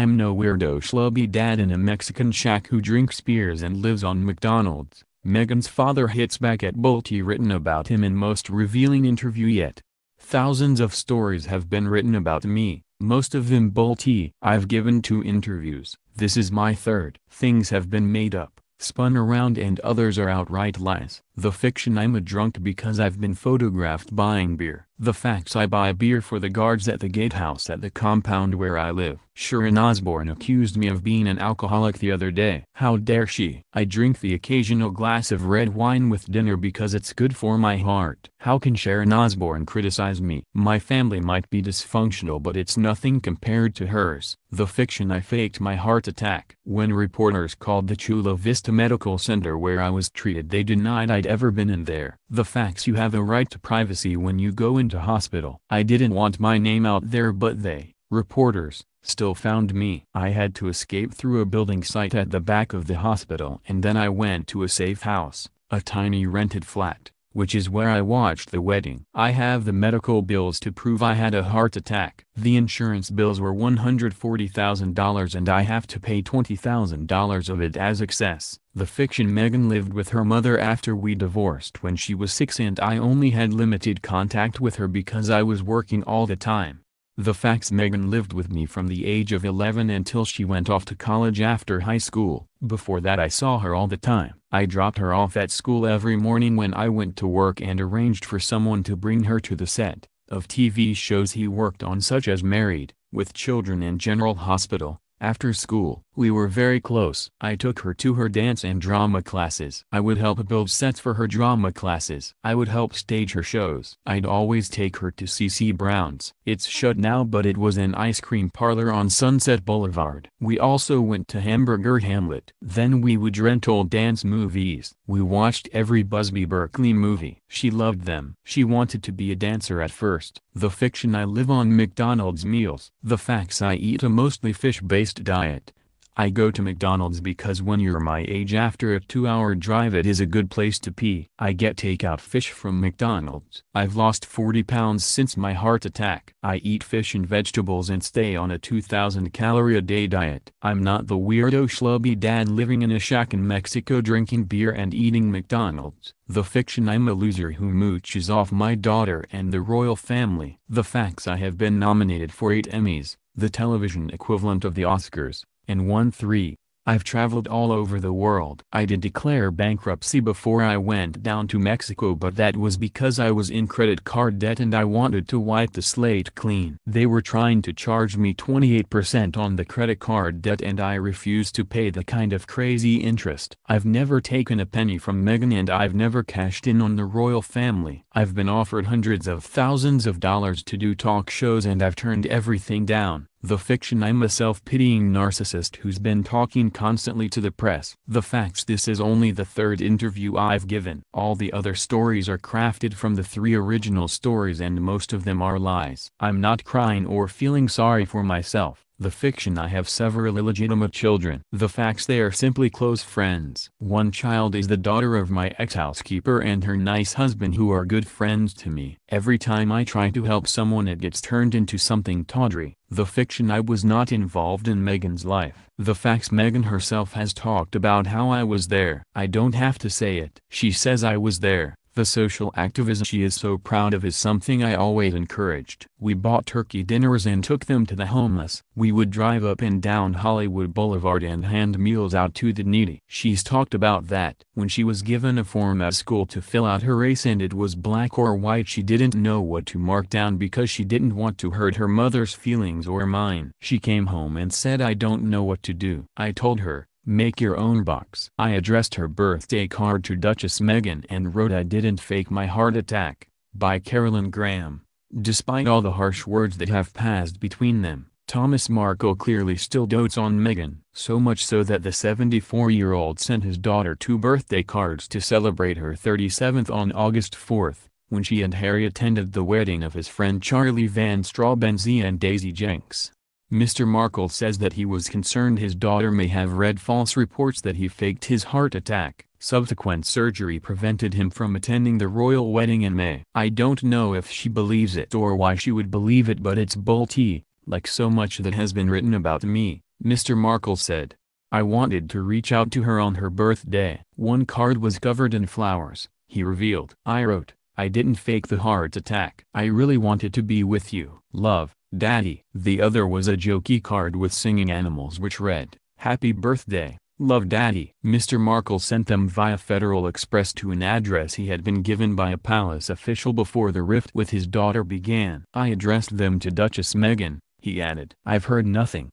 I'm no weirdo schlubby dad in a Mexican shack who drinks beers and lives on McDonald's. Meghan's father hits back at Bolte, written about him in most revealing interview yet. Thousands of stories have been written about me, most of them Bolte. I've given 2 interviews, this is my third. Things have been made up, spun around, and others are outright lies. The fiction: I'm a drunk because I've been photographed buying beer. The facts: I buy beer for the guards at the gatehouse at the compound where I live. Sharon Osbourne accused me of being an alcoholic the other day. How dare she? I drink the occasional glass of red wine with dinner because it's good for my heart. How can Sharon Osbourne criticize me? My family might be dysfunctional, but it's nothing compared to hers. The fiction: I faked my heart attack. When reporters called the Chula Vista Medical Center where I was treated, they denied I'd ever been in there. The facts: you have a right to privacy when you go into hospital. I didn't want my name out there, but they, reporters, still found me. I had to escape through a building site at the back of the hospital, and then I went to a safe house, a tiny rented flat, which is where I watched the wedding. I have the medical bills to prove I had a heart attack. The insurance bills were $140,000 and I have to pay $20,000 of it as excess. The fiction: Meghan lived with her mother after we divorced when she was 6 and I only had limited contact with her because I was working all the time. The facts: Meghan lived with me from the age of 11 until she went off to college after high school. Before that I saw her all the time. I dropped her off at school every morning when I went to work and arranged for someone to bring her to the set of TV shows he worked on, such as Married with Children and General Hospital. After school, we were very close. I took her to her dance and drama classes. I would help build sets for her drama classes. I would help stage her shows. I'd always take her to C.C. Brown's. It's shut now, but it was an ice cream parlor on Sunset Boulevard. We also went to Hamburger Hamlet. Then we would rent old dance movies. We watched every Busby Berkeley movie. She loved them. She wanted to be a dancer at first. The fiction: I live on McDonald's meals. The facts: I eat a mostly fish-based diet. I go to McDonald's because when you're my age, after a 2-hour drive, it is a good place to pee. I get takeout fish from McDonald's. I've lost 40 pounds since my heart attack. I eat fish and vegetables and stay on a 2,000 calorie a day diet. I'm not the weirdo schlubby dad living in a shack in Mexico drinking beer and eating McDonald's. The fiction: I'm a loser who mooches off my daughter and the royal family. The facts: I have been nominated for 8 Emmys, the television equivalent of the Oscars, and won 3. I've traveled all over the world. I did declare bankruptcy before I went down to Mexico, but that was because I was in credit card debt and I wanted to wipe the slate clean. They were trying to charge me 28% on the credit card debt and I refused to pay the kind of crazy interest. I've never taken a penny from Meghan and I've never cashed in on the royal family. I've been offered hundreds of thousands of dollars to do talk shows and I've turned everything down. The fiction: I'm a self-pitying narcissist who's been talking constantly to the press. The facts: this is only the 3rd interview I've given. All the other stories are crafted from the 3 original stories and most of them are lies. I'm not crying or feeling sorry for myself. The fiction: I have several illegitimate children. The facts: they are simply close friends. One child is the daughter of my ex-housekeeper and her nice husband, who are good friends to me. Every time I try to help someone, it gets turned into something tawdry. The fiction: I was not involved in Meghan's life. The facts: Meghan herself has talked about how I was there. I don't have to say it. She says I was there. The social activism she is so proud of is something I always encouraged. We bought turkey dinners and took them to the homeless. We would drive up and down Hollywood Boulevard and hand meals out to the needy. She's talked about that when she was given a form at school to fill out her race and it was black or white, she didn't know what to mark down because she didn't want to hurt her mother's feelings or mine. She came home and said, "I don't know what to do." I told her, "Make your own box." I addressed her birthday card to Duchess Meghan and wrote "I didn't fake my heart attack," by Carolyn Graham. Despite all the harsh words that have passed between them, Thomas Markle clearly still dotes on Meghan, so much so that the 74-year-old sent his daughter 2 birthday cards to celebrate her 37th on August 4th, when she and Harry attended the wedding of his friend Charlie Van Straubenzee and Daisy Jenks. Mr. Markle says that he was concerned his daughter may have read false reports that he faked his heart attack. Subsequent surgery prevented him from attending the royal wedding in May. I don't know if she believes it or why she would believe it, but it's Bolte, like so much that has been written about me, Mr. Markle said. I wanted to reach out to her on her birthday. One card was covered in flowers, he revealed. I wrote, I didn't fake the heart attack. I really wanted to be with you. Love, Daddy. The other was a jokey card with singing animals which read, Happy birthday, love Daddy. Mr. Markle sent them via Federal Express to an address he had been given by a palace official before the rift with his daughter began. I addressed them to Duchess Meghan, he added. I've heard nothing.